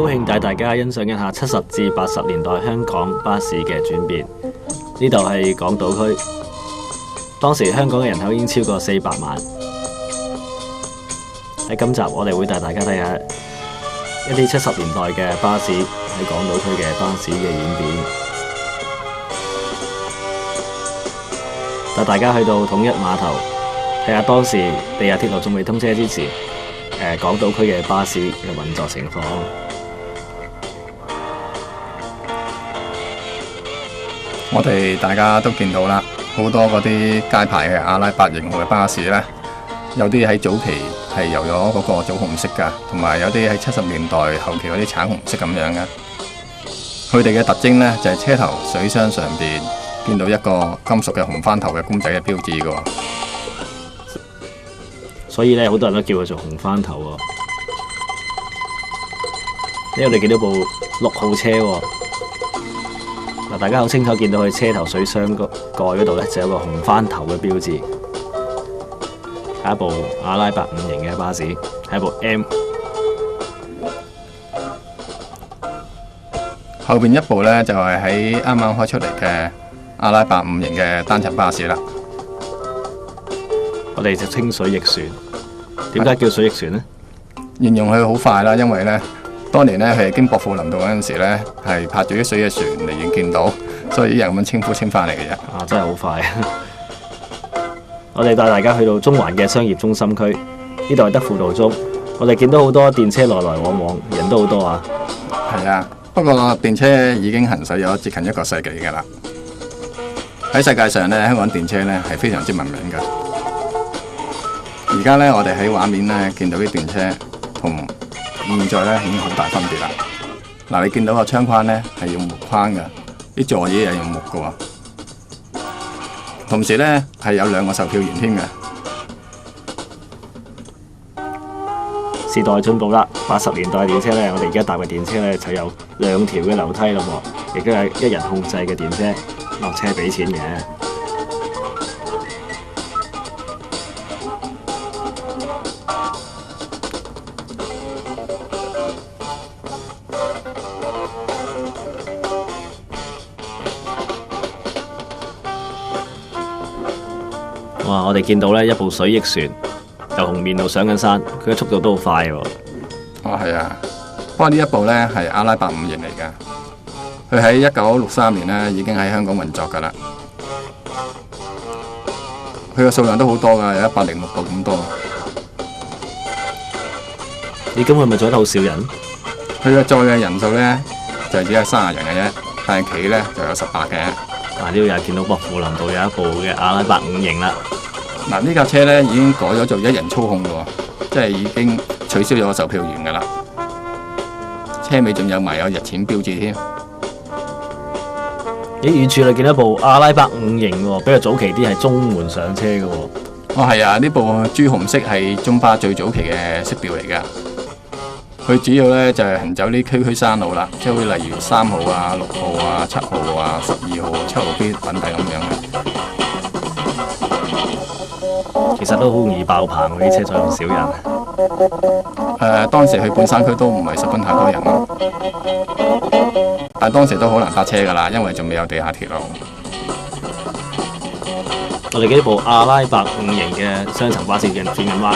興帶大家欣賞一下70至80年代香港巴士嘅轉變。呢度係港島區，當時香港嘅人口已經超過400萬。喺今集我哋會帶大家睇下一啲70年代嘅巴士喺港島區嘅巴士嘅演變，帶大家去到統一碼頭睇下當時地下鐵路仲未通車之前，港島區嘅巴士嘅運作情況。我哋大家都見到啦，好多嗰啲街牌嘅阿拉伯型號嘅巴士呢，有啲喺早期係油咗嗰個棗紅色㗎，同埋有啲喺70年代後期嗰啲橙紅色咁樣嘅。佢哋嘅特徵呢，就係車頭水箱上邊見到一個金屬嘅紅番頭嘅公仔嘅標誌㗎。所以咧，好多人都叫佢做紅番頭喎。呢度你見到部6號車喎，嗱，大家好清楚見到佢車頭水箱蓋嗰度咧，就有個紅番頭嘅標誌。係一部阿拉伯5型嘅巴士，係一部 M。後邊一部呢，就係喺啱啱開出嚟嘅阿拉伯5型嘅單層巴士啦。我哋就稱水翼船。點解叫水翼船呢？形容佢好快啦，因為呢，當年呢，佢係經薄扶林道嗰陣時呢，係泊住啲水翼船離遠見到，所以啲人咁樣稱呼稱翻嚟嘅啫。啊，真係好快！我哋帶大家去到中環嘅商業中心區，呢度係德輔道中。我哋見到好多電車來來往往，人都好多啊。係啊，不過電車已經行駛咗接近1個世紀㗎啦。喺世界上呢，香港電車呢係非常之聞名㗎。而家呢，我哋喺畫面呢見到啲電車同現在呢已經好大分別啦。嗱，你見到個窗框呢係用木框㗎，啲座椅係用木㗎喎。同時呢係有2個售票員添嘅。時代進步啦，80年代電車呢，我哋而家搭嘅電車呢就有2條嘅樓梯咯喎，亦都係1人控制嘅電車，落車俾錢嘅。哇！我哋見到呢一部水翼船由紅棉路上緊山，佢嘅速度都好快喎。哦，係啊，不過呢一部呢係阿拉伯5型嚟㗎，佢喺1963年呢已經喺香港運作㗎啦。佢嘅數量都好多㗎，有106部咁多。你咁佢咪載得好少人？佢嘅載嘅人數呢就只係30人嘅啫，但係企呢就有18嘅。呢度又見到薄扶林道有一部嘅阿拉伯5型啦。嗱，呢架車呢已經改咗做1人操控嘅喎，即係已經取消咗個售票員㗎啦。車尾仲有埋有日錢標誌添。咦，遠處你見到一部阿拉伯5型喎，比較早期啲係中門上車嘅喎。哦，係啊，呢部朱紅色係中巴最早期嘅色調嚟㗎。佢主要呢就係行走啲區區山路啦，即係會例如3號啊、6號啊、7號啊、12號、7號 B 等等咁樣嘅。其實都好容易爆棚喎，啲車載咁少人。當時去半山區都唔係十分太多人咯，但係當時都好難搭車㗎啦，因為仲未有地下鐵路。我哋見到部阿拉伯5型嘅雙層巴士轉緊彎，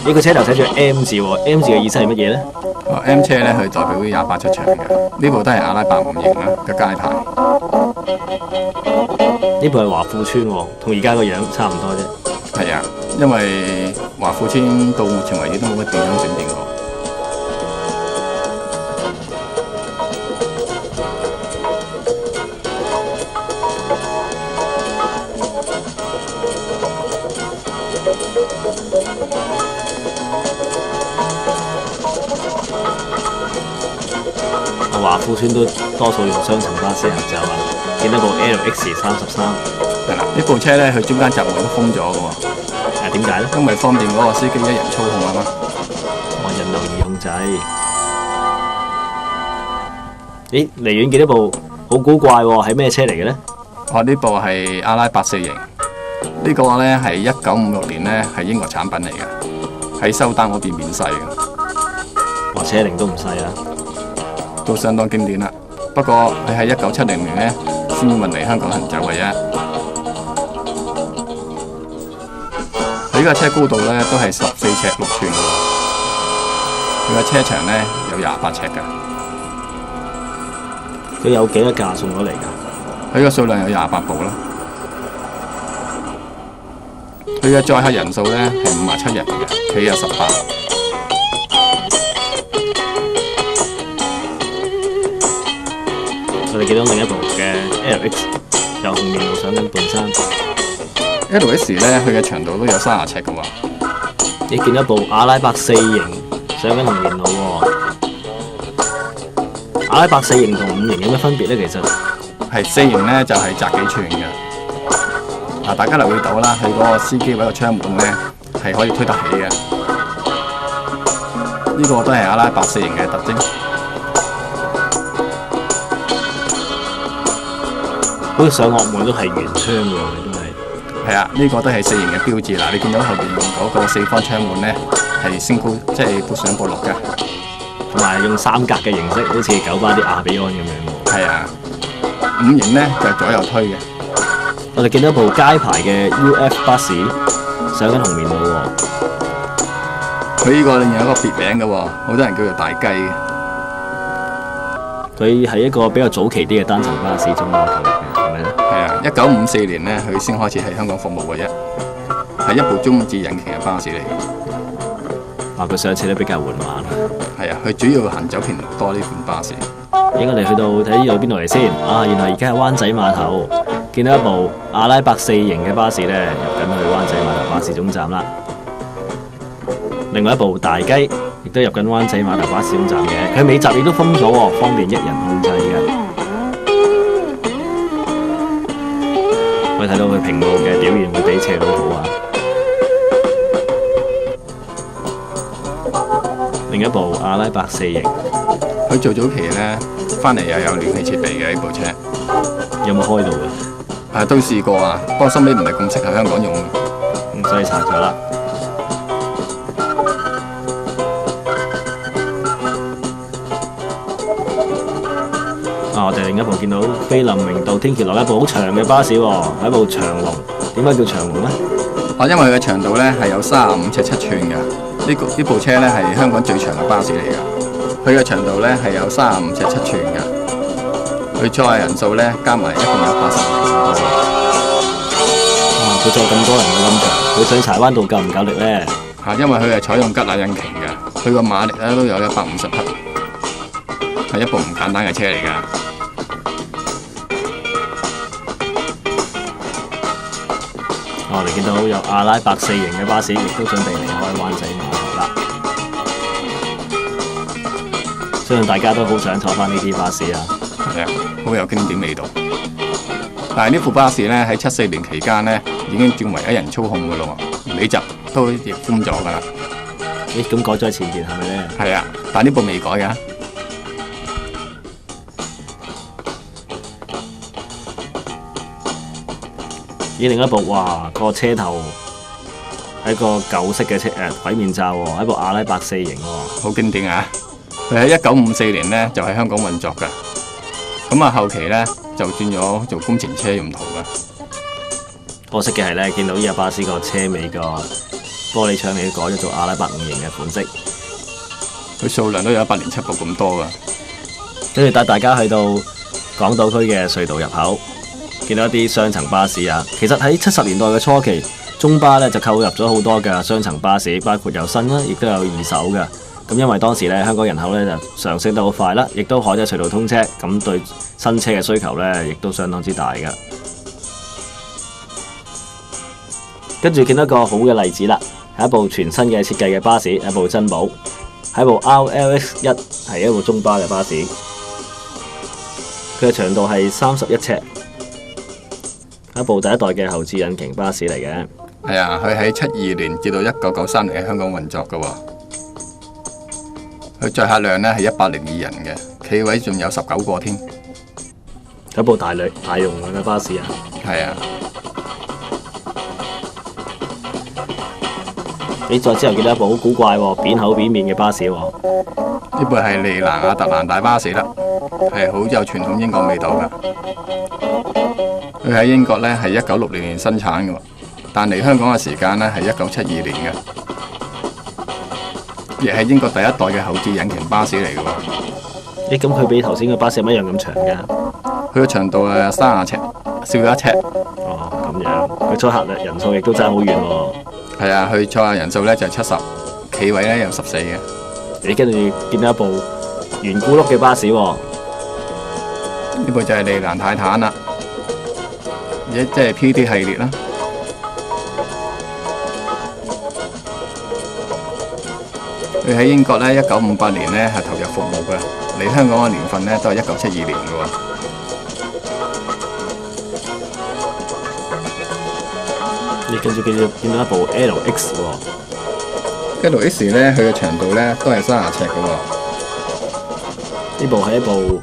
呢個車頭寫住 M 字喎，M 字嘅意思係乜嘢呢？M 車呢，佢代表28出場嘅，呢部都係阿拉伯5型啦嘅街牌。呢部係華富村喎，同而家個樣差唔多啫。係啊，因為華富村到目前為止都冇乜點樣轉變過。華富村都多數用雙層巴士行走啊，見到部 LX33。係啦，呢部車呢，佢中間閘門都封咗嘅喎。點解呢？因為方便嗰個司機1人操控啊嘛。人流易控制。咦，離遠見到部好古怪喎，係咩車嚟嘅呢？呢部係阿拉伯4型，呢個呢係1956年呢係英國產品嚟嘅，喺收單嗰邊免稅嘅。車齡都唔細啊！都相當經典啦。不過佢喺1970年呢先運嚟香港行走嘅啫。佢呢架車高度呢都係14尺6寸嘅喎，佢嘅車長呢有28尺㗎。佢有幾多架送咗嚟㗎？佢嘅數量有28部啦。佢嘅載客人數呢係57人嘅，佢有18。我哋見到另一部嘅 LX 由紅棉路上緊半山。LX 呢，佢嘅長度都有30尺嘅喎。你見到部阿拉伯4型上緊紅棉路喎。阿拉伯4型同5型有咩分別呢？其實係4型呢就係窄幾寸嘅。嗱，大家留意到啦，佢嗰個司機位個窗門呢係可以推得起嘅。呢個都係阿拉伯4型嘅特徵。好似上樂門都係圓窗喎，都係。係啊，呢個都係4型嘅標誌啦。你見到後邊嗰個4方窗門呢係升高，即係撥上撥落嘅。同埋用3格嘅形式，好似九巴啲亞比安咁樣。係啊，5型呢就係左右推嘅。我哋見到部街牌嘅 UF 巴士上緊紅棉路喎。佢呢個另有一個別名嘅喎，好多人叫做大雞嘅。佢係一個比較早期啲嘅單層巴士中國球嘅，係咪咧？係啊，1954年呢，佢先開始喺香港服務嘅啫，係一部中置引擎嘅巴士嚟嘅。佢上次都比較緩慢。係啊，佢主要行走頻率多呢款巴士。應該我哋去到睇呢度邊度嚟先？原來而家係灣仔碼頭，見到一部阿拉伯4型嘅巴士咧，入緊去灣仔碼頭巴士總站啦。另外一部大雞亦都入緊灣仔碼頭巴士總站嘅，佢尾閘亦都封咗喎，方便一人控制嘅。可以睇到佢屏幕嘅表現會比斜路好啊。另一部阿拉伯4型，佢做早期呢，翻嚟又有暖氣設備嘅呢部車。有冇開到嘅？都試過啊，不過心尾唔係咁適合香港用，所以拆咗啦。我哋另一部見到菲林明道天橋落一部好長嘅巴士喎，係一部長龍。點解叫長龍呢？因為佢嘅長度呢係有35尺7寸嘅。呢部車呢係香港最長嘅巴士嚟㗎。佢嘅長度呢係有35尺7寸嘅。佢載客人數呢加埋一共有80人咁多。佢載咁多人嘅咁長，佢上柴灣道夠唔夠力呢？因為佢係採用吉納引擎嘅，佢個馬力呢都有150匹，係一部唔簡單嘅車嚟㗎。我哋見到有阿拉伯4型嘅巴士，亦都準備離開灣仔碼頭啦。相信大家都好想坐翻呢啲巴士啊！係啊，好有經典味道。但係呢副巴士呢，喺74年期間呢，已經轉為一人操控㗎咯喎，尾閘都亦封咗㗎啦。咁改咗喺前邊係咪呢？係啊，但係呢部未改㗎。另一部個車頭係一個舊式嘅鬼面罩喎，係一部阿拉伯4型喎，好經典啊！佢喺1954年呢就喺香港運作㗎，咁後期呢就轉咗做工程車用途㗎。可惜嘅係呢，見到呢架巴士個車尾個玻璃窗你都改咗做阿拉伯5型嘅款式，佢數量都有107部咁多㗎。跟住帶大家去到港島區嘅隧道入口。見到一啲雙層巴士啊，其實喺70年代嘅初期，中巴咧就購入咗好多嘅雙層巴士，包括有新啦，亦都有二手嘅。咁因為當時咧香港人口咧就上升得好快啦，亦都海底隧道通車，咁對新車嘅需求咧亦都相當之大嘅。跟住見到一個好嘅例子啦，係一部全新嘅設計嘅巴士，一部珍寶，係一部 RLX1，係一部中巴嘅巴士，佢嘅長度係31尺。一部第一代嘅後置引擎巴士嚟嘅。係啊，佢喺72年至到1993年喺香港運作㗎喎。佢載客量呢係102人嘅，企位仲有19個添。一部大容量嘅巴士啊。係啊。你再之後見到一部好古怪喎，扁口扁面嘅巴士喎。呢部係利蘭亞特蘭大巴士啦，係好有傳統英國味道噶。佢喺英國呢係1960年生產嘅，但嚟香港嘅時間呢係1972年嘅，亦係英國第一代嘅後置引擎巴士嚟嘅。咁佢比頭先嘅巴士一樣咁長㗎？佢嘅長度係30尺，少咗1尺。哦，咁樣，佢載客人數亦都爭好遠喎。係啊，佢載客人數呢就係70，企位呢有14嘅。你跟住見到一部圓咕碌嘅巴士喎，呢部就係利蘭泰坦啦，即係 PT 系列啦。佢喺英國呢1958年呢係投入服務嘅，嚟香港嘅年份呢都係1972年嘅喎。你跟住見到一部 LX 喎。LX 呢，佢嘅長度呢都係30尺嘅喎。呢部係一部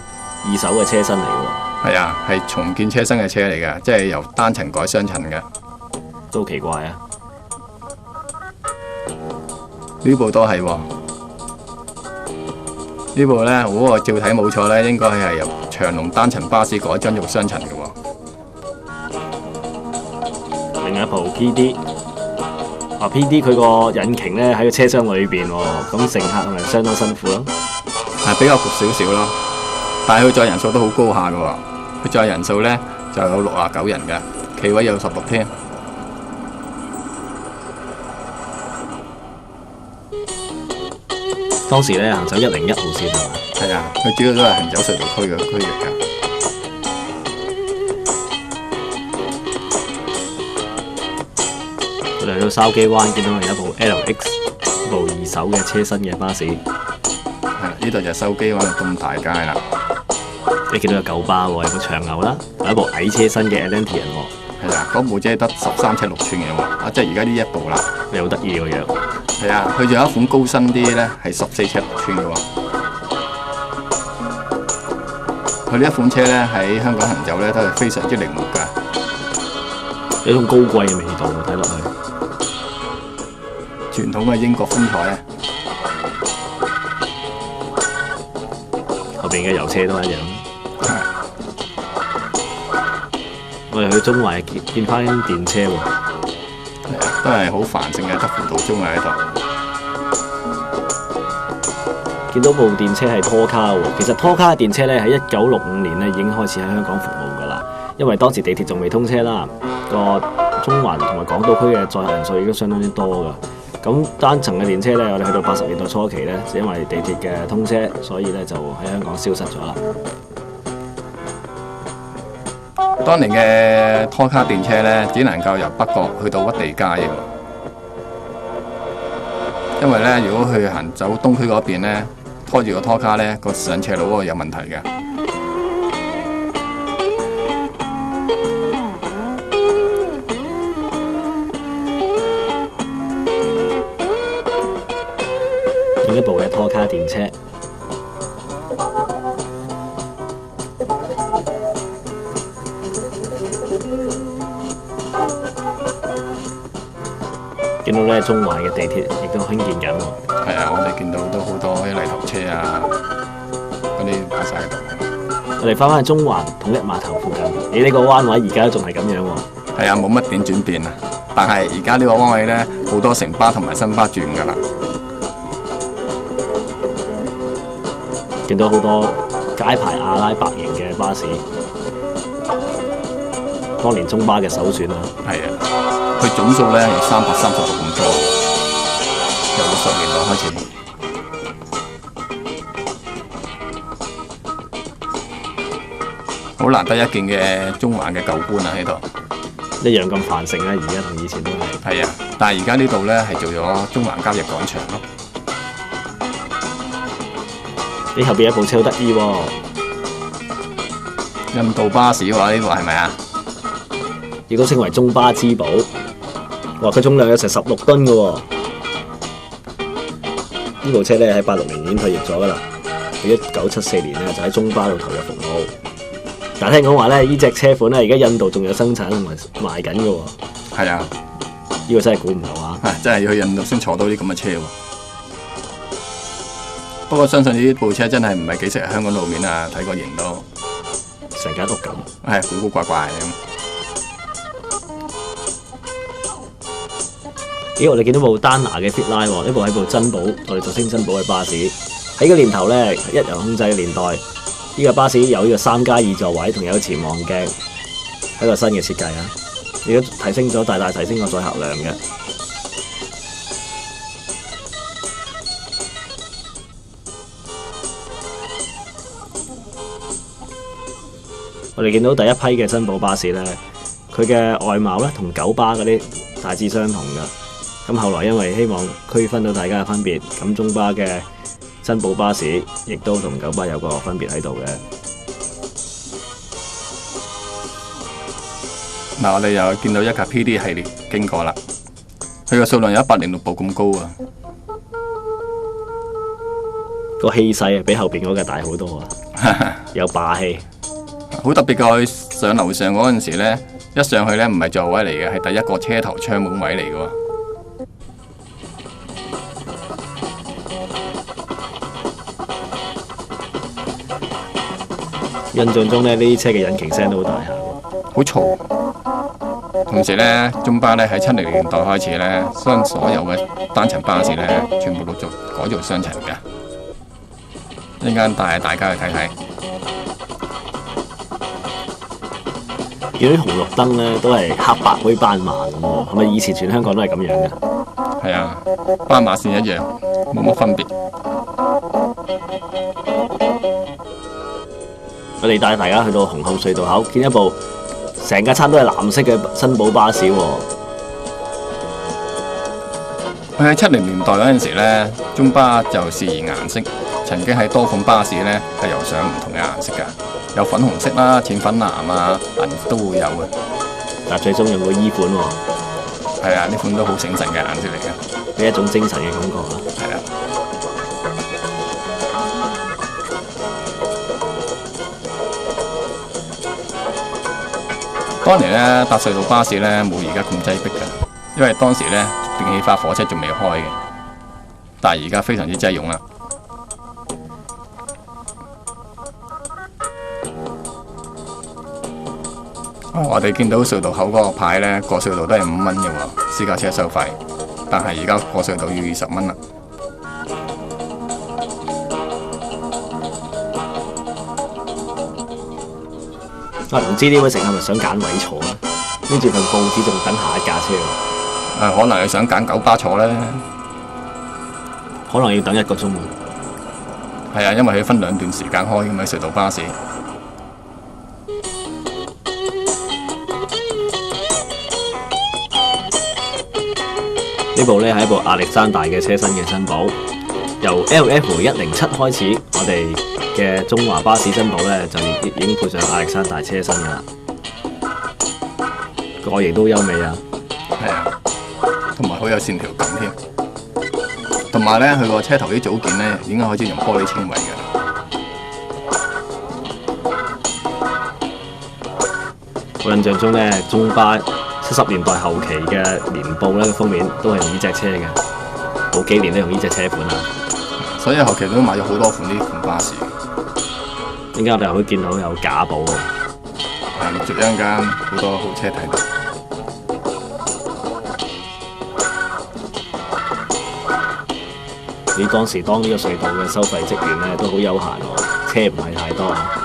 二手嘅車身嚟嘅喎。係啊，係重建車身嘅車嚟嘅，即係由單層改雙層嘅。都好奇怪啊！呢部都係喎。呢部呢，我照睇冇錯呢，應該係由長龍單層巴士改裝做雙層嘅喎。另一部 PD。PD 佢個引擎咧喺個車廂裏邊喎，咁乘客係咪相當辛苦咯？係比較焗少少咯，但係佢載人數都好高下嘅喎。佢載人數咧就有69人嘅，企位有16添。當時咧行走101號線係嘛？係啊，佢主要都係行走隧道區嘅區域㗎。嚟到筲箕灣，見到係一部 LX， 一部二手嘅車身嘅巴士。係啦，呢度就係筲箕灣嘅東大街啦。你見到有9巴喎，有個長牛啦，有一部矮車身嘅 Atlantean 喎。係啊，嗰部車得13尺6寸嘅喎，即係而家呢一部啦。你好得意個樣。係啊，佢仲有一款高身啲咧，係14尺6寸嘅喎。佢呢一款車咧喺香港行走咧都係非常之靈活㗎。有種高貴嘅味道喎，睇落去。傳統嘅英國風采啊！後邊嘅油車都一樣。我哋去中環見翻電車喎，都係好繁盛嘅德輔道中喺度。見到部電車係拖卡喎，其實拖卡嘅電車咧喺1965年咧已經開始喺香港服務㗎啦，因為當時地鐵仲未通車啦，個中環同埋港島區嘅載客人數已經相當之多㗎。咁單層嘅電車咧，我哋去到80年代初期咧，就因為地鐵嘅通車，所以咧就喺香港消失咗啦。當年嘅拖卡電車咧，只能夠由北角去到屈地街嘅，因為咧如果去行走東區嗰邊咧，拖住個拖卡咧，個上斜路嗰個有問題嘅。另一部嘅拖卡電車，見到咧中環嘅地鐵亦都興建緊喎。係啊，我哋見到都好多啲泥頭車啊，嗰啲擺晒喺度。我哋翻返去中環統一碼頭附近，你呢個彎位而家都仲係咁樣喎。係啊，冇乜點轉變啊。但係而家呢個彎位咧，好多城巴同埋新巴轉㗎啦。見到好多街牌阿拉伯型嘅巴士，當年中巴嘅首選啊。係啊，佢總數咧有336咁多，由60年代開始。好難得一見嘅中環嘅舊觀啊！呢度一樣咁繁盛咧，而家同以前都係。係啊，但係而家呢度咧係做咗中環交易廣場咯。你後邊有部車好得意喎，印度巴士喎，呢個係咪啊？亦都稱為中巴之寶。哇！佢重量有成16噸嘅喎。呢部車咧喺86年已經退役咗噶啦，佢1974年咧就喺中巴度投入服務。但聽講話咧，呢隻車款咧而家印度仲有生產同埋賣緊嘅喎。係啊，呢個真係估唔到啊！真係要去印度先坐到啲咁嘅車喎。不過相信呢部車真係唔係幾適合香港路面啊，睇個型都成間屋咁。係古古怪怪咁。咦，我哋見到部丹拿嘅 Fitline 喎，呢部係部珍寶，我哋俗稱珍寶嘅巴士。喺個年頭咧，一人控制嘅年代，呢個巴士有呢個3+2座位，同有前望鏡，係一個新嘅設計啊！亦都提升咗，大大提升個載客量嘅。我哋見到第一批嘅珍寶巴士咧，佢嘅外貌咧同九巴嗰啲大致相同嘅。咁後來因為希望區分到大家嘅分別，咁中巴嘅珍寶巴士亦都同九巴有個分別喺度嘅。嗱，我哋又見到一架 PD 系列經過啦，佢個數量有106部咁高啊！個氣勢比後邊嗰架大好多啊，有霸氣。好特別嘅，佢上樓上嗰陣時咧，一上去咧唔係座位嚟嘅，係第一個車頭窗門位嚟嘅喎。印象中咧，呢啲車嘅引擎聲都好大下，好嘈。同時咧，中巴咧喺70年代開始咧，將所有嘅單層巴士咧，全部陸續改造雙層嘅。一陣間帶大家去睇睇。見啲紅綠燈咧都係黑白灰斑馬咁喎，係咪以前全香港都係咁樣嘅？係啊，斑馬線一樣，冇乜分別。我哋帶大家去到紅磡隧道口，見一部成架餐都係藍色嘅珍寶巴士喎。佢喺70年代嗰陣時咧，中巴就試驗顏色，曾經喺多款巴士咧係油上唔同嘅顏色㗎，有粉紅色啦、淺粉藍啊、銀都會有嘅。但最終用個衣款喎。係啊，呢款都好醒神嘅顏色嚟嘅，俾一種精神嘅感覺啊。係啊。當年咧搭隧道巴士咧冇而家咁擠迫㗎，因為當時咧電氣化火車仲未開嘅，但係而家非常之擠擁啦。我哋見到隧道口嗰個牌咧，過隧道都係5蚊嘅喎，私家車收費，但係而家過隧道要20蚊啦。唔知呢位乘客係咪想揀位坐啊？拎住份報紙仲等下一架車喎。可能係想揀九巴坐咧。可能要等1個鐘喎。係啊，因為佢分2段時間開咁喺隧道巴士。呢部呢係一部亞歷山大嘅車身嘅珍寶，由 LF107開始，我哋嘅中華巴士珍寶呢就已經配上亞歷山大車身㗎啦，外形都優美啊。係啊，同埋好有線條感添。同埋呢，佢個車頭啲組件呢已經開始用玻璃纖維嘅。我印象中呢，中巴70年代後期嘅年報呢封面都係用呢隻車嘅，好幾年都用呢隻車款啊。所以後期都買咗好多款呢款巴士。陣間我哋又會見到有假寶喎。陸續一陣間好多好車睇到。你當時當呢個隧道嘅收費職員呢都好悠閒喎，車唔係太多啊。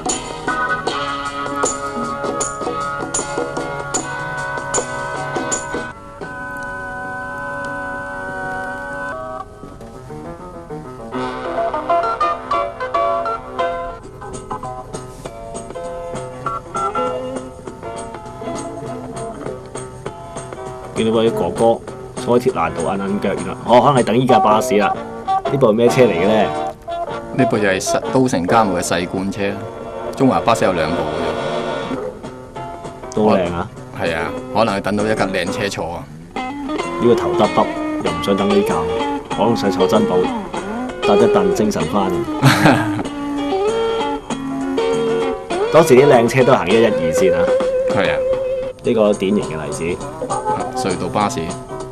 見到位哥哥坐喺鐵欄度揞揞腳，原來可能係等依架巴士啦。呢部係咩車嚟嘅咧？呢部就係都城嘉慕嘅細罐車，中華巴士有2部嘅啫。都靚啊！係啊，可能係等到一架靚車坐啊。呢個頭耷耷，又唔想等呢架，可能想坐珍寶，蹬一蹬精神翻。當時啲靚車都行112線啊。係啊，呢個典型嘅例子。隧道巴士，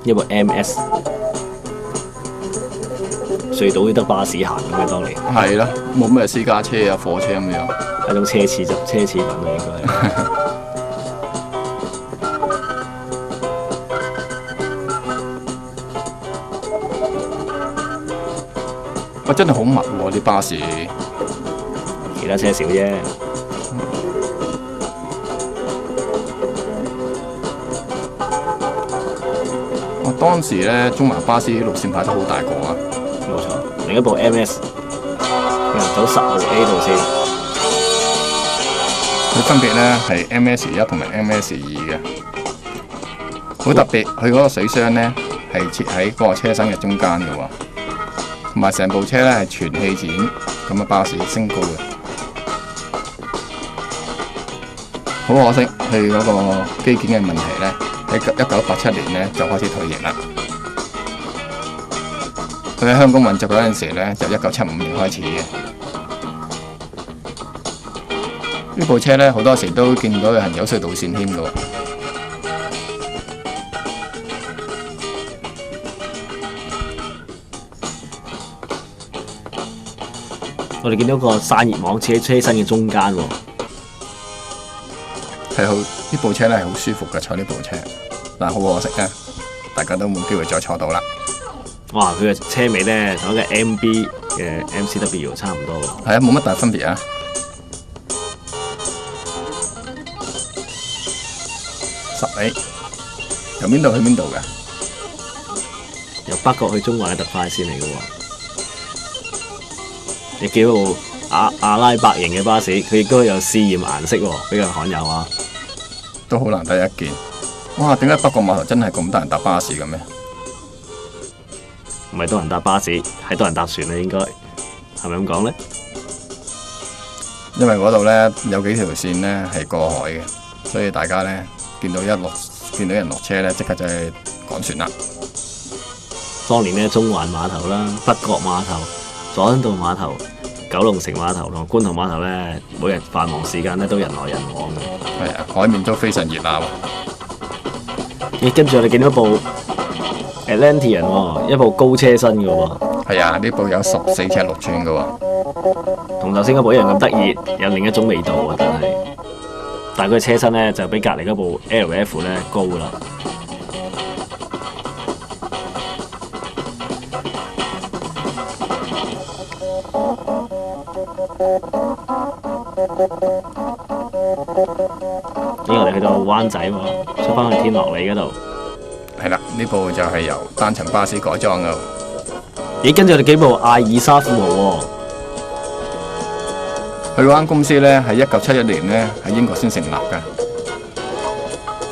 一部 MS。隧道都得巴士行咁嘅當年，係啦，冇咩私家車啊、貨車咁樣。係一種奢侈品啊，應該係。哇！真係好密喎啲巴士。其他車少啫。我當時咧，中環巴士路線排得好大個啊！冇錯，另一部 MS 人走10號 A 路線，佢分別咧係 MS1同埋 MS2嘅，好特別。佢嗰個水箱咧係設喺嗰個車身嘅中間嘅喎，同埋成部車咧係全氣展咁嘅巴士升高嘅。好可惜，佢嗰個機件嘅問題咧，喺1987年咧就開始退役啦。佢喺香港運作嗰陣時咧，就1975年開始嘅。呢部車咧好多時都見到佢行走隧道線添嘅喎。我哋見到個散熱網設喺車身嘅中間喎。係好，呢部車咧係好舒服嘅，坐呢部車，但係好可惜咧，大家都冇機會再坐到啦。哇！佢嘅車尾咧同一個 MB 嘅 MCW 差唔多喎。係啊，冇乜大分別啊。10里，由邊度去邊度嘅？由北角去中環嘅特快線嚟嘅喎。你見到部阿拉伯型嘅巴士，佢亦都有試驗顏色喎，比較罕有啊。都好難得一見。哇！點解北角碼頭真係咁多人搭巴士嘅咩？唔係多人搭巴士，係多人搭船啊，應該係咪咁講咧？因為嗰度咧有幾條線咧係過海嘅，所以大家咧見到人落車咧，即刻就去趕船啦。當年咧，中環碼頭啦、北角碼頭、佐敦道碼頭、九龍城碼頭同觀塘碼頭咧，每日繁忙時間咧都人來人往嘅。係啊，海面都非常熱鬧。咦，跟住我哋見到部 Atlantean 喎，一部高車身嘅喎。係啊，呢部有14尺6寸嘅喎。同頭先嗰部一樣咁得意，有另一種味道啊！但係佢嘅車身咧就比隔離嗰部 LF 咧高啦。我哋去到灣仔喎，出翻去天樂里嗰度。係啦，呢部就係由單層巴士改裝嘅。咦，跟住我哋幾部艾爾莎富豪喎。佢嗰間公司咧喺1971年咧喺英國先成立嘅，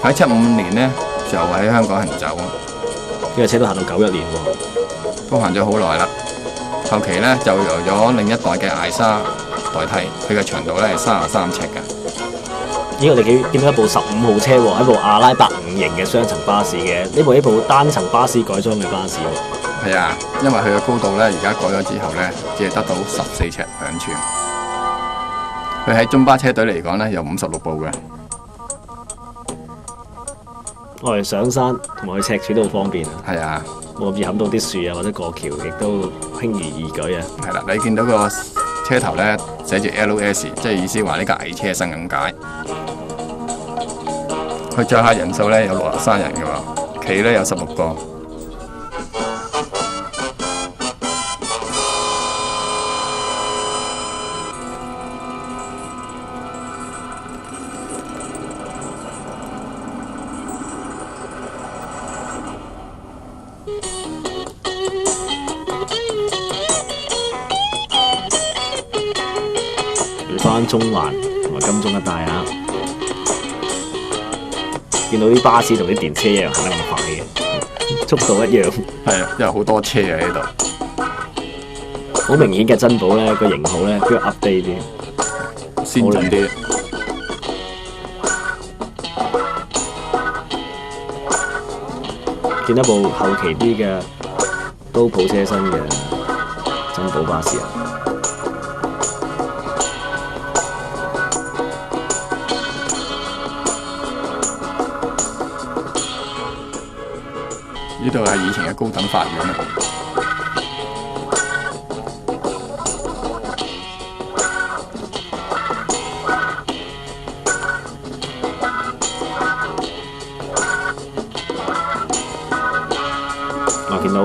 喺75年咧就喺香港行走。呢個車都行到91年喎，都行咗好耐啦。後期咧就由咗另一代嘅艾莎代替，佢嘅長度咧係33尺嘅。咦，我哋見到一部15號車喎，一部阿拉伯5型嘅雙層巴士嘅，呢部係一部單層巴士改裝嘅巴士喎。係啊，因為佢嘅高度咧而家改咗之後咧，只係得到14尺2寸。佢喺中巴車隊嚟講咧有56部嘅。我哋上山同埋去赤柱都好方便啊。係啊，冇咁易冚到啲樹啊，或者過橋亦都輕而易舉啊。係啦，你見到個車頭咧寫住 LS， 即係意思話呢架矮車身咁解。佢載客人數咧有63人嘅喎，企咧有16個。去翻中環同埋金鐘一帶啊！見到啲巴士同啲電車一樣行得咁快嘅，速度一樣。係啊，因為好多車喺呢度。好明顯嘅珍寶咧，個型號咧比較 update 啲，先進啲。見一部後期啲嘅都普車身嘅珍寶巴士啊！呢度係以前嘅高等法院啊！見到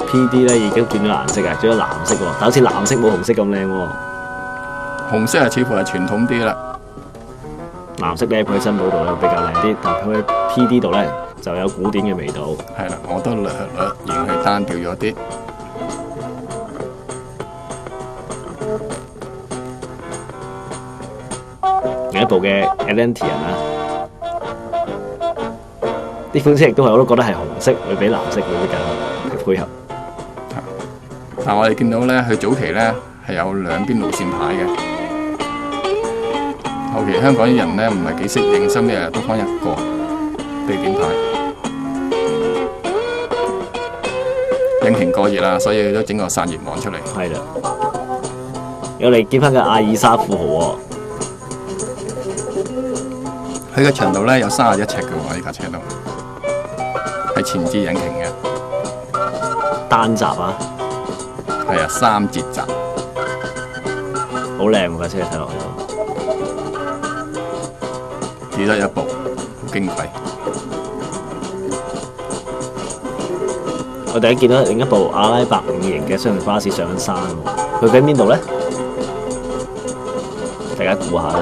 PD 咧已經轉咗顏色啊，轉咗藍色喎，但好似藍色冇紅色咁靚喎。紅色似乎係傳統啲啦。藍色咧，佢喺珍寶度咧比較靚啲，但係佢喺 PD 度咧就有古典嘅味道。係啦，我都略嫌佢單調咗啲。另一部嘅 Atlantean 啊，啲款式亦都係我都覺得係紅色會比藍色會比較配合。但我哋見到咧，佢早期咧係有兩邊路線牌嘅。後期香港啲人咧唔係幾識認真嘅，都放一個地點牌。引擎過熱啦，所以都整個散熱網出嚟。係啦，我哋見翻個阿爾莎富豪喎，佢嘅長度咧有31尺嘅喎，呢架車都係前置引擎嘅，單閘啊，係啊，3節閘，好靚喎架車睇落去都。只得一部，好矜貴。我哋見到另一部阿拉伯5型嘅雙層巴士上緊山喎，佢喺邊度咧？大家估下啦。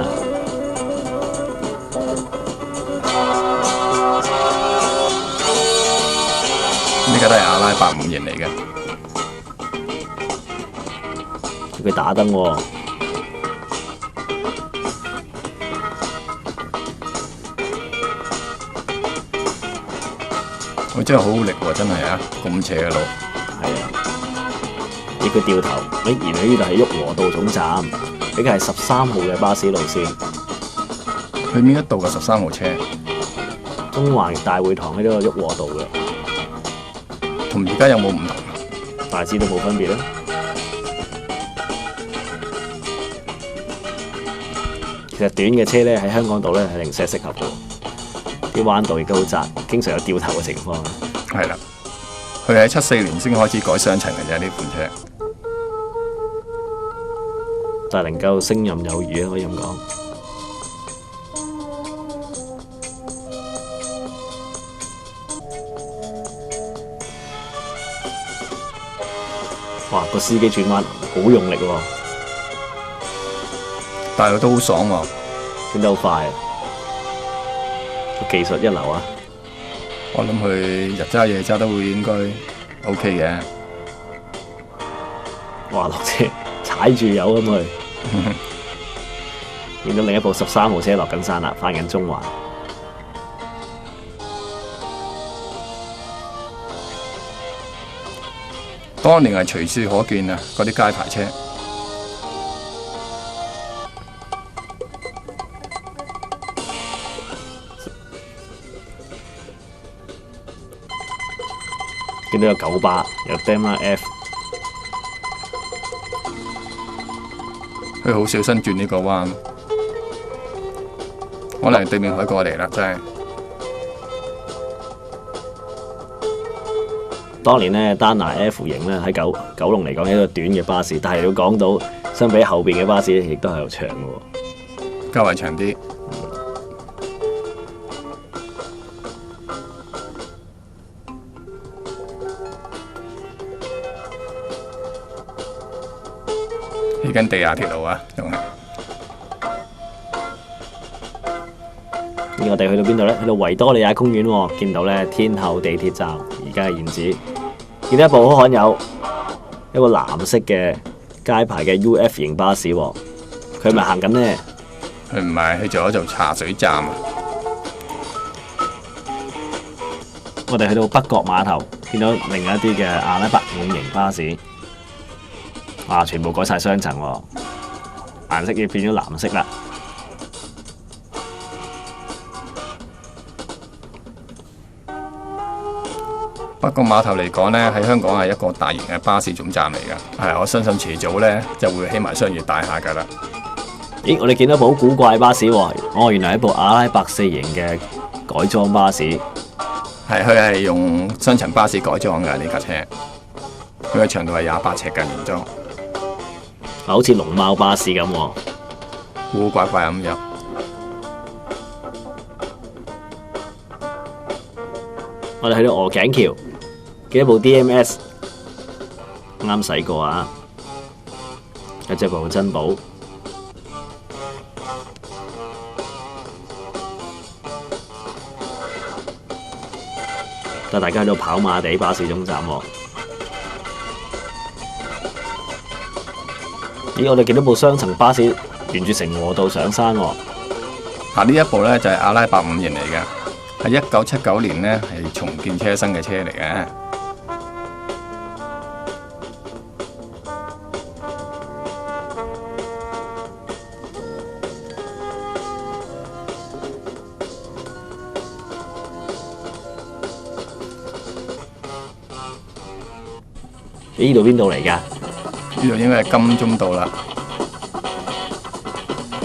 呢架都係阿拉伯5型嚟嘅，佢打燈喎。佢真係好好力喎，真係啊！咁斜嘅路，係啊，呢個掉頭，原來呢度係旭龢道總站，呢個係13號嘅巴士路線。去邊一度嘅13號車？中環大會堂呢個旭龢道嘅，同而家有冇唔同？大致都冇分別啦。其實短嘅車咧喺香港島咧係零舍適合嘅。啲彎道亦都好窄，經常有掉頭嘅情況。係啦，佢喺74年先開始改雙層嘅啫，呢款車。但係能夠勝任有餘啊，可以咁講。哇！個司機轉彎好用力喎，但係佢都好爽喎，轉得好快啊！技術一流啊！我諗佢日揸夜揸都會應該 OK 嘅。哇！落車踩住油咁去，見到另一部13號車落緊山啦，翻緊中環。當年係隨處可見啊，嗰啲街牌車。見到有98，有 Daimler F，佢好小心轉呢個彎，可能對面海過嚟啦，真係。當年咧丹拿 F 型咧喺九龍嚟講係一個短嘅巴士，但係要講到相比後邊嘅巴士亦都係有長嘅喎，較為長啲。起緊地下鐵路啊，仲係。我哋去到邊度咧？去到維多利亞公園喎，見到咧天后地鐵站，而家係現址。見到一部好罕有，一個藍色嘅街牌嘅 UF 型巴士喎，佢係咪行緊呢？佢唔係，去咗做茶水站啊！我哋去到北角碼頭，見到另一啲嘅阿拉伯5型巴士，哇！全部改晒雙層喎，顏色亦變咗藍色啦。北角碼頭嚟講呢，喺香港係一個大型嘅巴士總站嚟㗎。係，我相信遲早呢就會起埋商業大廈㗎啦。咦！我哋見到部好古怪嘅巴士喎，哦，原來係一部阿拉伯4型嘅改裝巴士。係，佢係用雙層巴士改裝㗎呢架車。佢嘅長度係28尺嘅原裝。好似龍貓巴士咁喎，古古怪怪咁樣。我哋去到鵝頸橋，見一部 DMS 啱洗過啊，有隻部珍寶。但大家喺度跑馬地巴士總站喎。咦，我哋見到部雙層巴士沿住成和道上山喎。呢一部呢就係阿拉伯5型嚟嘅，係1979年呢係重建車身嘅車嚟嘅。呢度邊度嚟㗎？呢度應該係金鐘道啦。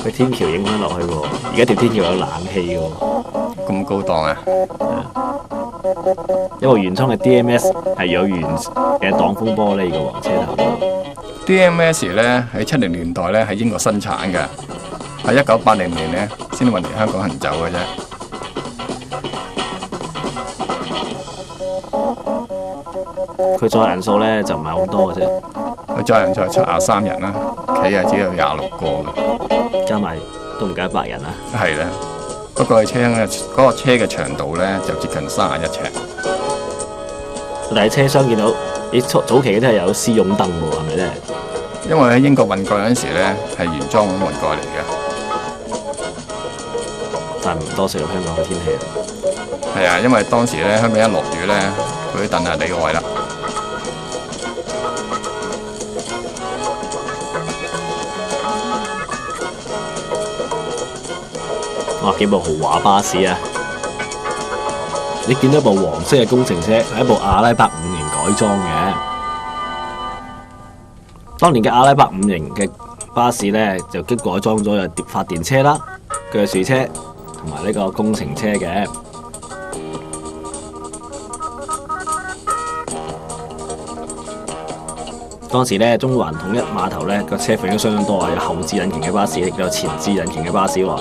佢天橋影翻落去喎，而家條天橋有冷氣喎。咁高檔啊！因為原裝嘅 DMS 係有原嘅擋風玻璃嘅喎，車頭度。DMS 呢喺70年代呢喺英國生產嘅，喺1980年呢先運嚟香港行走嘅啫。佢載人數咧就唔係好多嘅啫，佢載人就73人啦，企啊只有26個嘅，加埋都唔夠100人啦。係啦，不過車咧嗰個車嘅長度咧就接近31尺。但係車廂見到，咦早期嘅都係有絲絨凳喎，係咪咧？因為喺英國運過嗰陣時咧係原裝咁運過嚟嘅，但唔多適合香港嘅天氣。係啊，因為當時咧香港一落雨咧，佢啲凳係你個位啦。哇！幾部豪華巴士啊！你見到一部黃色嘅工程車，係一部阿拉伯5型改裝嘅。當年嘅阿拉伯5型嘅巴士呢，就經改裝咗有發電車啦、鋸樹車同埋呢個工程車嘅。當時呢，中環統一碼頭呢個車款都相當多啊，有後置引擎嘅巴士，亦都有前置引擎嘅巴士喎。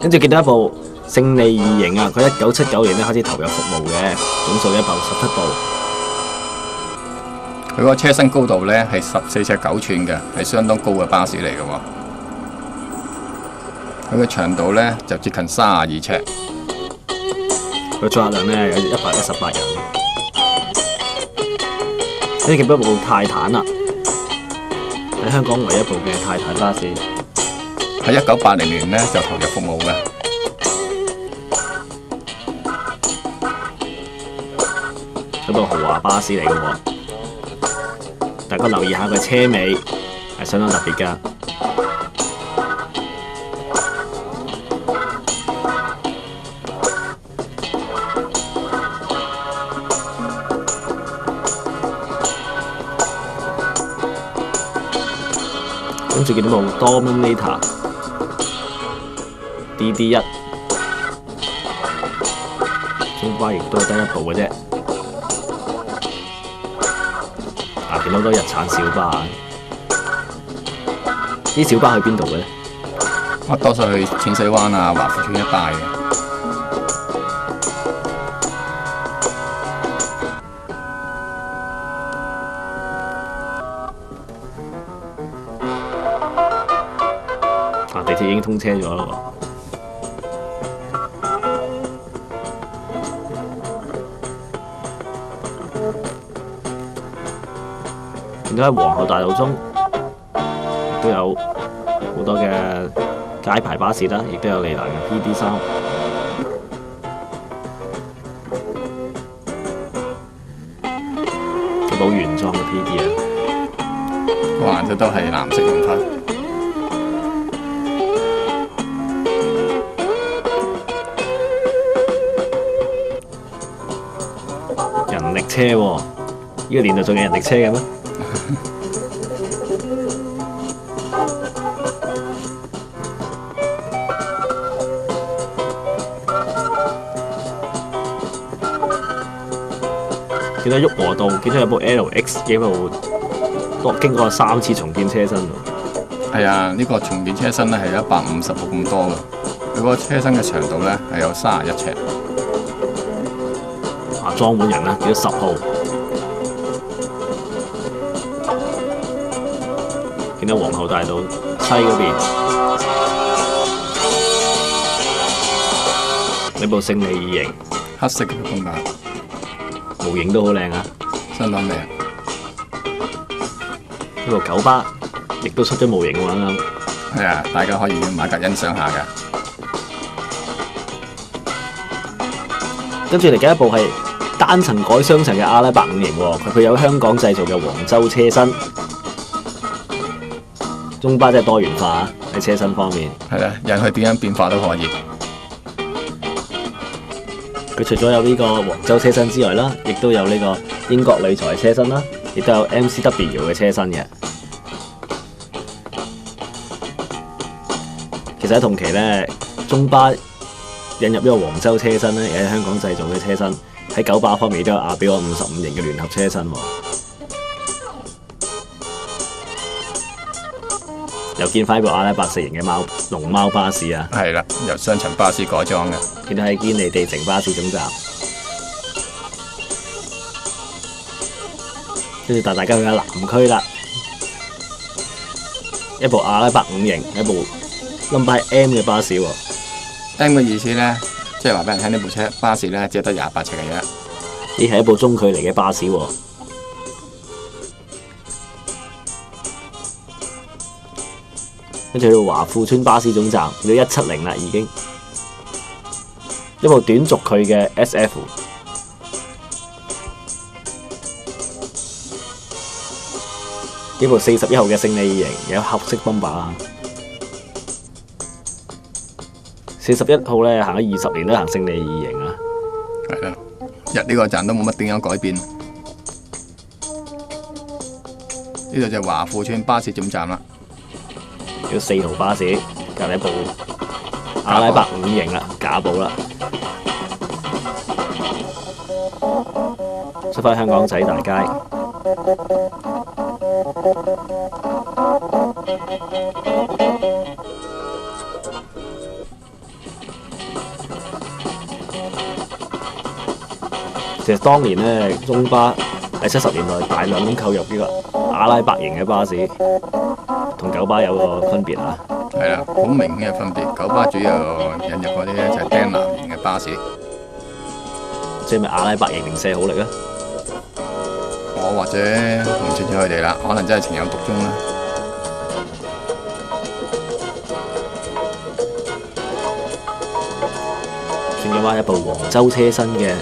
跟住見到一部勝利2型啊，佢1979年咧開始投入服務嘅，總數167部。佢嗰個車身高度咧係14尺9寸嘅，係相當高嘅巴士嚟嘅喎。佢嘅長度咧就接近32尺。佢載客量咧有118人。呢見到一部泰坦啊，喺香港唯一一部嘅泰坦巴士。喺1980年咧就投入服務嘅。一部豪華巴士嚟嘅喎，大家留意下佢車尾係相當特別㗎。跟住見到部 Dominator DD1，中巴亦都係得一部嘅啫。見到好多日產小巴，啲小巴去邊度嘅咧？我多數去淺水灣啊、華富村一帶嘅。地鐵已經通車咗啦喎。見到喺皇后大道中，亦都有好多嘅街牌巴士啦，亦都有利蘭嘅 PD3。一部原裝嘅 PD 啊，個顏色都係藍色用法。人力車喎，呢個年代仲有人力車嘅咩？見到旭龢道，見到有部 LX 嘅部，都經過3次重建車身喎。係啊，呢個重建車身咧係150部咁多嘅，佢個車身嘅長度咧係有31尺。裝滿人啦，見到10號，見到皇后大道西嗰邊呢部勝利二型黑色嘅風格，模型都好靚啊！相當靚。呢部九巴亦都出咗模型喎，啱啱。係啊，大家可以買架欣賞下㗎。跟住嚟緊一部係單層改雙層嘅阿拉伯五型喎，佢有香港製造嘅黃州車身。中巴真係多元化啊！喺車身方面，係啦，人去點樣變化都可以。佢除咗有呢個黃州車身之外啦，亦都有呢個英國鋁材車身啦，亦都有 MCW 嘅車身嘅。其實喺同期咧，中巴引入呢個黃州車身咧，亦喺香港製造嘅車身。喺九巴方面都有亞比安55型嘅聯合車身喎。又見翻部阿拉伯4型嘅龍貓巴士啊！係啦，由雙層巴士改裝嘅。見到喺堅尼地城巴士總站，跟住帶大家去下南區啦。一部阿拉伯5型，一部 number M 嘅巴士喎。M 嘅意思咧，即係話俾人聽呢部巴士咧，只係得28尺嘅啫。呢係一部中距離嘅巴士喎。跟住去到華富村巴士總站，去到170啦已經。一部短軸距嘅 SF。呢部41號嘅勝利2型，有黑色泵把啊。41號咧行咗20年都行勝利2型啊。係啦，入呢個站都冇乜點樣改變。呢度就係華富村巴士總站啦。有4號巴士，隔離一部阿拉伯5型啦，假寶啦。出返香港仔大街。其實當年咧，中巴喺70年代大量咁購入呢個阿拉伯型嘅巴士，同九巴有個分別啊。係啦，好明顯嘅分別。九巴主要引入嗰啲咧就係釘男型嘅巴士。即係咪阿拉伯型零舍好力啊？我或者唔清楚佢哋啦，可能真係情有獨鍾啦。仲有翻一部黃州車身嘅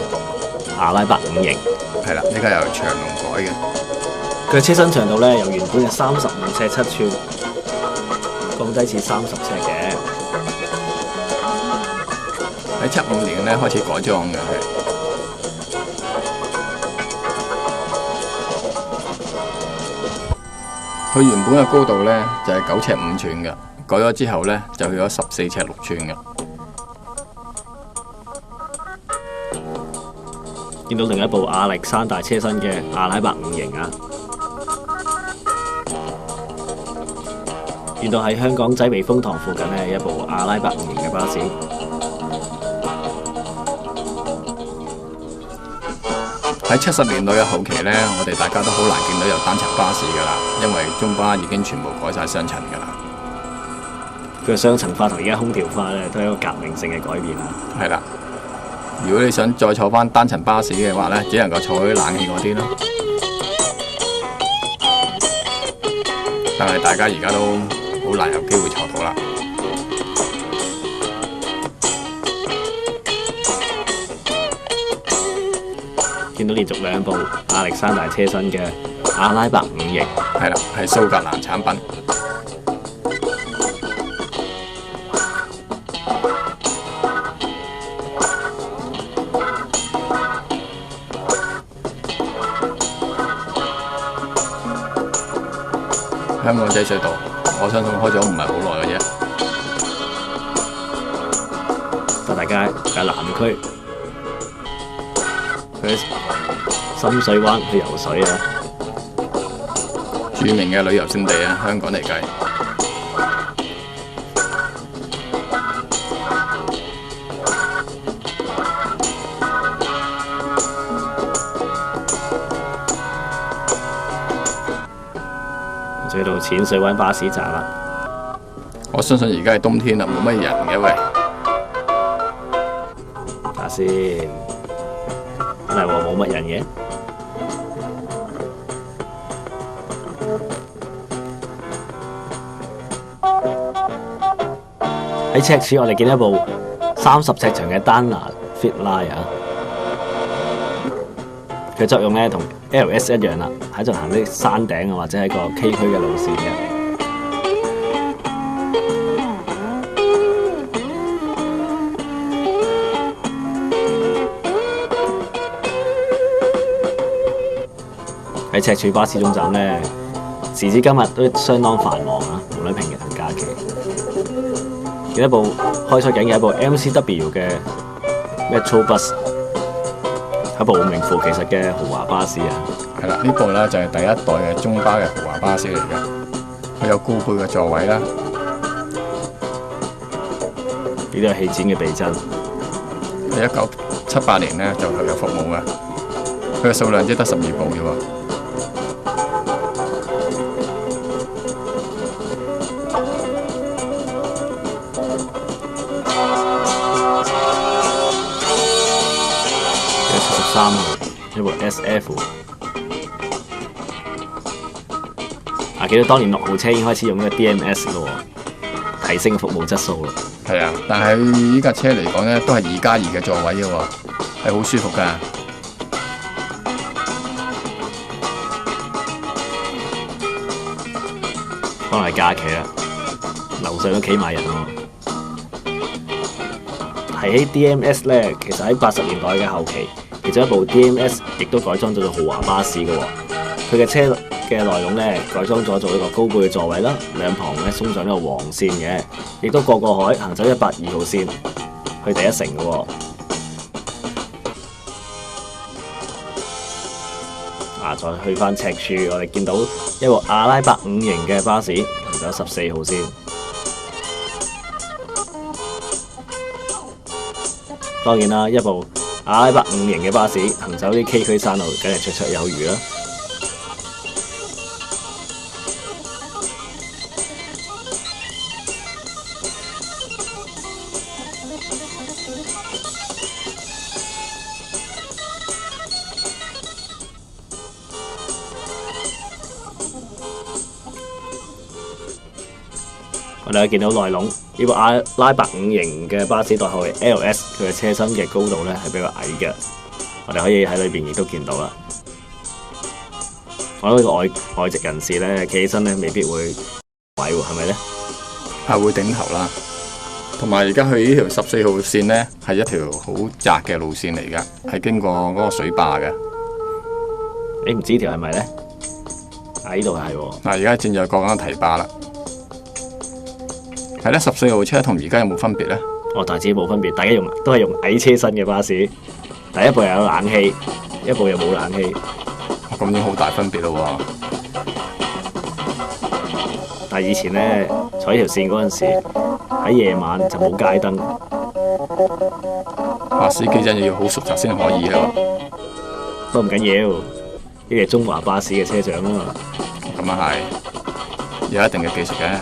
阿拉伯5型。係啦，呢個由長龍改嘅。佢嘅車身長度咧由原本嘅35尺7寸降低至30尺嘅。喺75年咧開始改裝嘅係。佢原本嘅高度咧就係9尺5寸嘅，改咗之後咧就去咗14尺6寸嘅。見到另一部亞歷山大車身嘅阿拉伯5型啊！見到喺香港仔避風塘附近呢，一部阿拉伯5型嘅巴士。喺70年代嘅後期咧，我哋大家都好難見到有單層巴士噶啦，因為中巴已經全部改晒雙層噶啦。佢嘅雙層化同而家空調化咧，都係一個革命性嘅改變啊！係啦。如果你想再坐翻單層巴士嘅話咧，只能夠坐喺冷氣嗰啲咯。但係大家而家都好難有機會坐到啦。見到連續2部亞歷山大車身嘅阿拉伯5型，係啦，係蘇格蘭產品。香港仔隧道，我相信開咗唔係好耐嘅啫。帶大家喺南區，去深水灣去游水啊！著名嘅旅遊勝地啊，香港嚟計。仲去到淺水灣巴士站啦。我相信而家係冬天啦，冇乜人嘅喂。睇下先，真係喎，冇乜人嘅。喺赤柱，我哋見到一部30尺長嘅丹拿 Fitline 啊，佢作用咧同 LS 一樣啦，喺度行啲山頂啊，或者係個崎嶇嘅路線嘅。喺赤柱巴士總站咧，時至今日都相當繁忙啊，無論平日同假期。見一部開出緊嘅一部 MCW 嘅 Metro Bus， 係一部名副其實嘅豪華巴士啊！係啦，呢部咧就係第一代嘅中巴嘅豪華巴士嚟嘅，佢有高背嘅座位啦，呢啲係氣展嘅避震。喺1978年咧就投入服務嘅，佢嘅數量只得12部嘅喎。73號一部 SF， 記得當年6號車已經開始用呢個 DMS 咯，提升服務質素咯。係啊，但係呢架車嚟講咧，都係2+2嘅座位嘅喎，係好舒服㗎。可能係假期啦，樓上都企埋人喎。提起 DMS 咧，其實喺80年代嘅後期，其中一部 DMS 亦都改裝咗做豪華巴士嘅喎。佢嘅車嘅內容咧，改裝咗做一個高背嘅座位啦，兩旁咧鬆上呢個黃線嘅，亦都過海行走182號線去第一城嘅喎。再去翻赤柱，我哋見到一部阿拉伯5型嘅巴士行走14號線。當然啦，一部阿拉伯5型嘅巴士行走啲崎嶇山路，梗係綽綽有餘啦。我哋可以見到內籠，呢部阿拉伯5型嘅巴士代號係 LS， 佢嘅車身嘅高度咧係比較矮嘅。我哋可以喺裏邊亦都見到啦。我諗呢個外籍人士咧企起身咧未必會位喎，係咪咧？係會頂頭啦。同埋而家去呢條14號線咧係一條好窄嘅路線嚟㗎，係經過嗰個水壩嘅。你唔知條係咪咧？呢度係喎。嗱，而家正在過緊堤壩啦。係咧，14號車同而家有冇分別咧？大致冇分別，大家都係用矮車身嘅巴士，第一部又有冷氣，一部又冇冷氣。咁已經好大分別咯喎！但係以前咧坐呢條線嗰陣時，喺夜晚就冇街燈，司機真係要好熟習先可以啊！都唔緊要，呢個係中華巴士嘅車長啊嘛。咁啊係，有一定嘅技術嘅。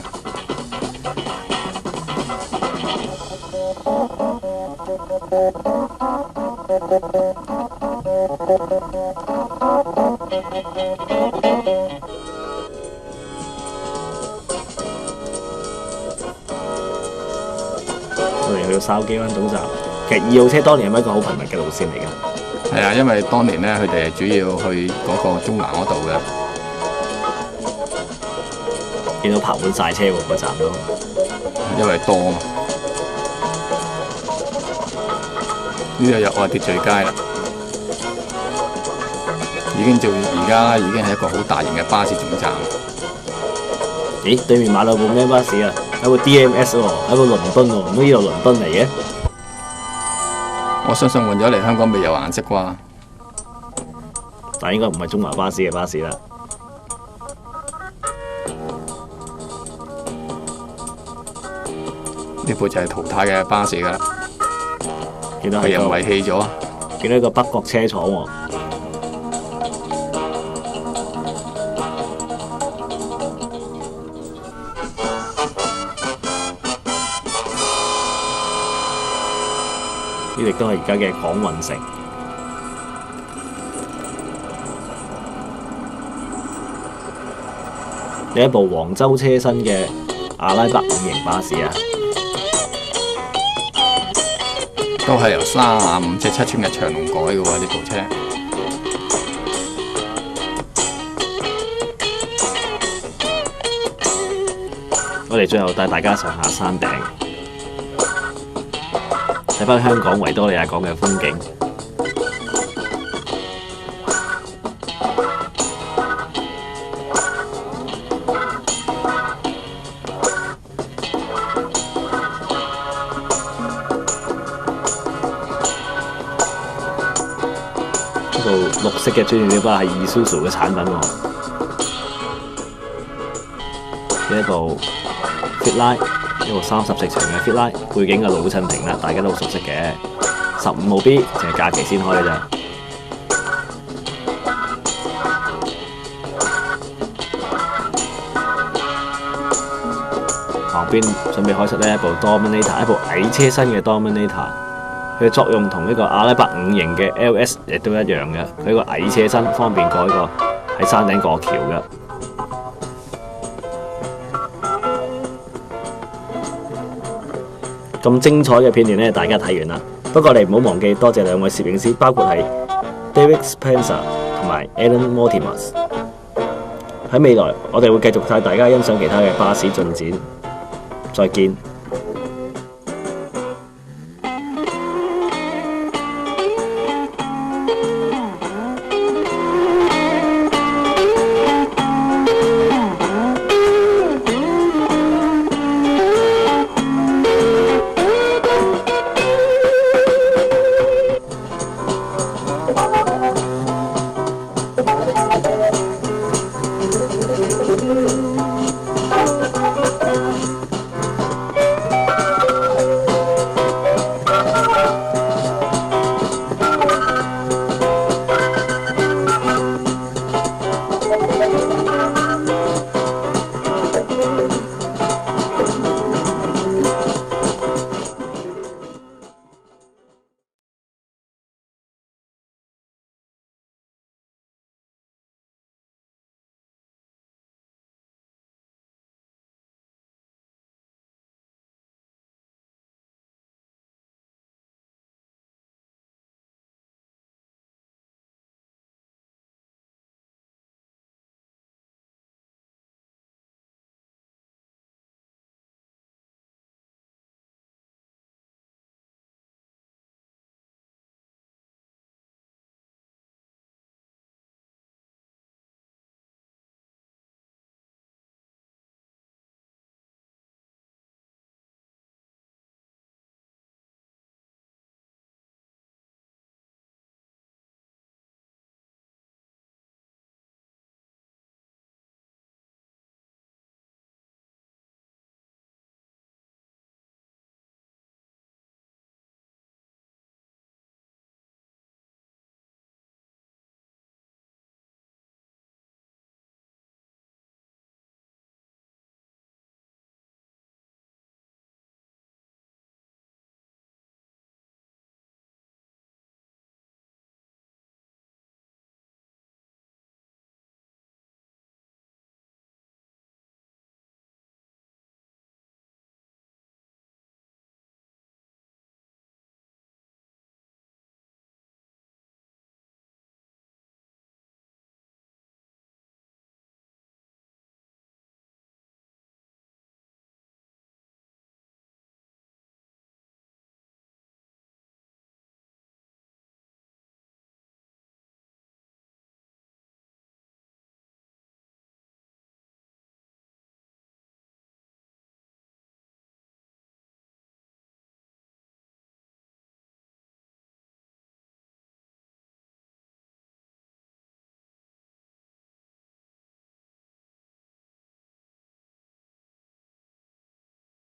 我哋去到筲箕灣總站，其實2號車當年係咪一個好頻密嘅路線嚟㗎？係啊，因為當年咧，佢哋係主要去嗰個中環嗰度嘅。見到泊滿晒車喎，個站都。因為多啊嘛。呢度入我秩序街啦，而家已經係一個好大型嘅巴士總站。咦？對面馬路部咩巴士啊？係部 DMS 喎，係部倫敦喎，唔通呢度倫敦嚟嘅？我相信換咗嚟香港未有顏色啩，但應該唔係中華巴士嘅巴士啦。呢部就係淘汰嘅巴士㗎啦。見到被人遺棄咗，見到一個北角車廠喎。亦都係而家嘅廣運城。有一部黃州車身嘅阿拉伯5型巴士啊，都係由35至7寸嘅長龍改嘅喎呢部車。我哋最後帶大家上下山頂，睇返香港維多利亞港嘅風景。呢部綠色嘅專用小巴係 Isuzu 嘅產品喎，呢一部 Fitline， 一部30尺長嘅 Fitline， 背景嘅老襯亭啦，大家都好熟悉嘅。15號 B， 淨係假期先開嘅咋。旁邊準備開出呢一部 Dominator， 一部矮車身嘅 Dominator。佢嘅作用同呢個阿拉伯5型嘅 LS 亦都一樣嘅，佢個矮車身方便過個喺山頂過橋嘅。咁精彩嘅片段呢，大家睇完啦。不過你唔好忘記多謝兩位攝影師，包括係 David Spencer 同埋 Alan Mortimer。喺未來，我哋會繼續帶大家欣賞其他嘅巴士進展。再見。